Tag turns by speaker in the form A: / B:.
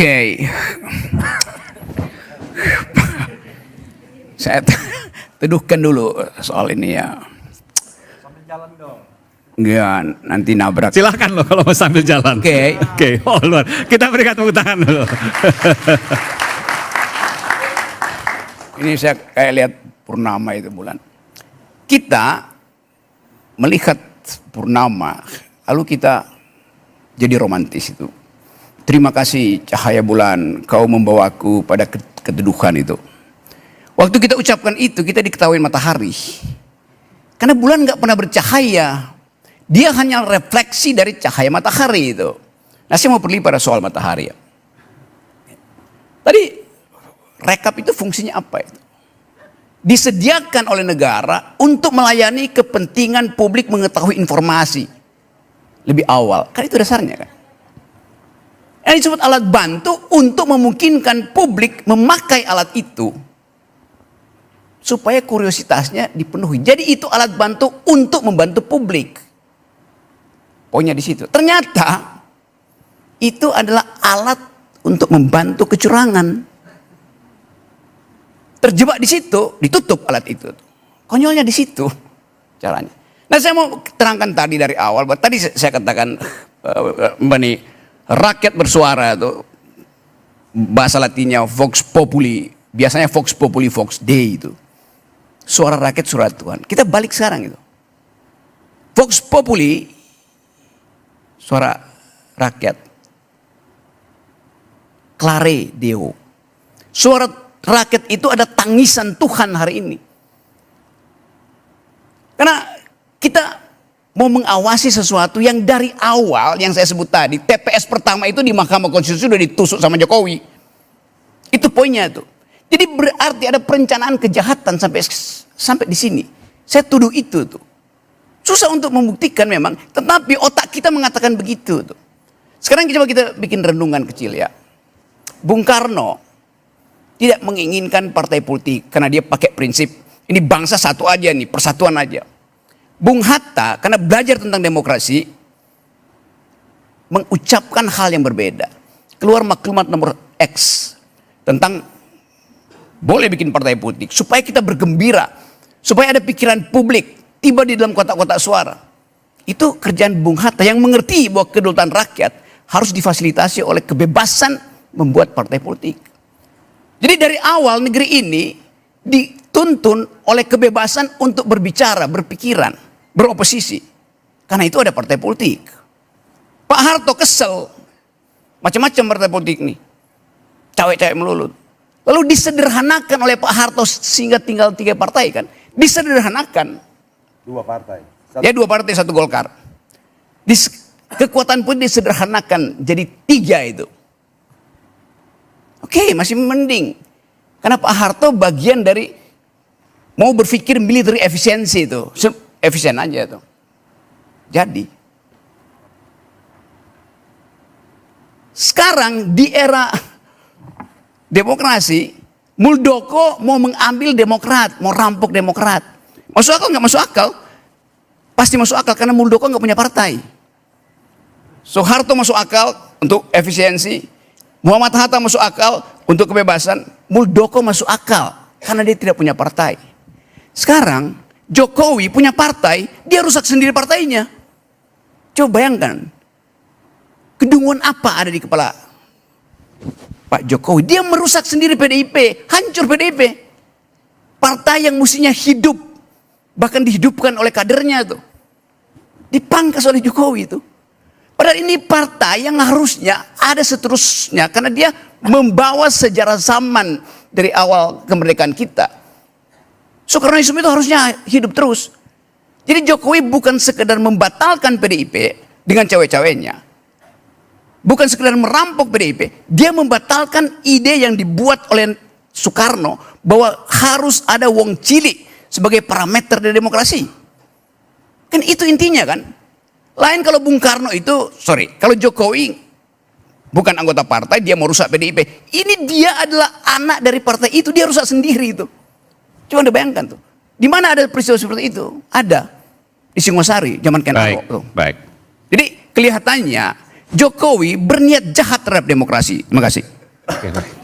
A: Oke, saya teduhkan dulu soal ini ya.
B: Sambil jalan dong.
A: Enggak, nanti nabrak.
C: Silahkan loh kalau mau sambil jalan.
A: Oke.
C: Oke, oh luar. Kita berikan tepuk tangan dulu.
A: Ini saya kayak lihat purnama itu bulan. Kita melihat purnama, lalu kita jadi romantis itu. Terima kasih cahaya bulan, kau membawaku pada keteduhan itu. Waktu kita ucapkan itu, kita diketahui matahari. Karena bulan nggak pernah bercahaya. Dia hanya refleksi dari cahaya matahari itu. Nah, saya mau pergi pada soal matahari. Tadi rekap itu fungsinya apa itu? Disediakan oleh negara untuk melayani kepentingan publik mengetahui informasi lebih awal. Kan itu dasarnya kan. Yang disebut alat bantu untuk memungkinkan publik memakai alat itu supaya kuriositasnya dipenuhi. Jadi itu alat bantu untuk membantu publik. Poinnya di situ. Ternyata itu adalah alat untuk membantu kecurangan. Terjebak di situ, ditutup alat itu. Konyolnya di situ caranya. Nah, saya mau terangkan tadi dari awal. Tadi saya katakan Mbak nih, rakyat bersuara itu bahasa latinnya vox populi, biasanya vox populi vox dei itu. Suara rakyat suara Tuhan. Kita balik sekarang itu. Vox populi suara rakyat. Clare Deo. Suara rakyat itu ada tangisan Tuhan hari ini. Karena kita mau mengawasi sesuatu yang dari awal yang saya sebut tadi, TPS pertama itu di Mahkamah Konstitusi sudah ditusuk sama Jokowi. Itu poinnya tuh. Jadi berarti ada perencanaan kejahatan sampai di sini. Saya tuduh itu tuh. Susah untuk membuktikan memang, tetapi otak kita mengatakan begitu tuh. Sekarang coba kita bikin renungan kecil ya. Bung Karno tidak menginginkan partai politik karena dia pakai prinsip ini bangsa satu aja nih, persatuan aja. Bung Hatta karena belajar tentang demokrasi mengucapkan hal yang berbeda. Keluar maklumat nomor X tentang boleh bikin partai politik supaya kita bergembira, supaya ada pikiran publik tiba di dalam kotak-kotak suara. Itu kerjaan Bung Hatta yang mengerti bahwa kedaulatan rakyat harus difasilitasi oleh kebebasan membuat partai politik. Jadi dari awal negeri ini dituntun oleh kebebasan untuk berbicara, berpikiran, beroposisi. Karena itu ada partai politik. Pak Harto kesel. Macam-macam partai politik nih. Cewek-cewek melulu. Lalu disederhanakan oleh Pak Harto sehingga tinggal 3 partai kan. Disederhanakan.
B: 2 partai.
A: Ya 2 partai 1 Golkar. Kekuatan pun disederhanakan jadi 3 itu. Oke, masih mending. Karena Pak Harto bagian dari mau berpikir military efisiensi itu. Efisien aja itu. Jadi. Sekarang di era demokrasi, Muldoko mau mengambil Demokrat, mau rampok Demokrat. Masuk akal nggak masuk akal? Pasti masuk akal karena Muldoko nggak punya partai. Soeharto masuk akal untuk efisiensi. Muhammad Hatta masuk akal untuk kebebasan. Muldoko masuk akal karena dia tidak punya partai. Sekarang Jokowi punya partai, dia rusak sendiri partainya. Coba bayangkan, kedunguan apa ada di kepala Pak Jokowi? Dia merusak sendiri PDIP, hancur PDIP. Partai yang mestinya hidup, bahkan dihidupkan oleh kadernya tuh, dipangkas oleh Jokowi itu. Padahal ini partai yang harusnya ada seterusnya karena dia membawa sejarah zaman dari awal kemerdekaan kita. Soekarnoisme itu harusnya hidup terus. Jadi Jokowi bukan sekedar membatalkan PDIP dengan cawe-cawenya. Bukan sekedar merampok PDIP, dia membatalkan ide yang dibuat oleh Soekarno bahwa harus ada wong cilik sebagai parameter dari demokrasi. Kan itu intinya kan. Lain kalau Bung Karno itu, kalau Jokowi bukan anggota partai, dia mau rusak PDIP. Ini dia adalah anak dari partai itu, dia rusak sendiri itu. Coba Anda bayangkan tuh. Di mana ada peristiwa seperti itu? Ada. Di Singosari, zaman Ken Arok tuh.
C: Baik.
A: Jadi kelihatannya Jokowi berniat jahat terhadap demokrasi. Terima kasih.
C: Oke, baik.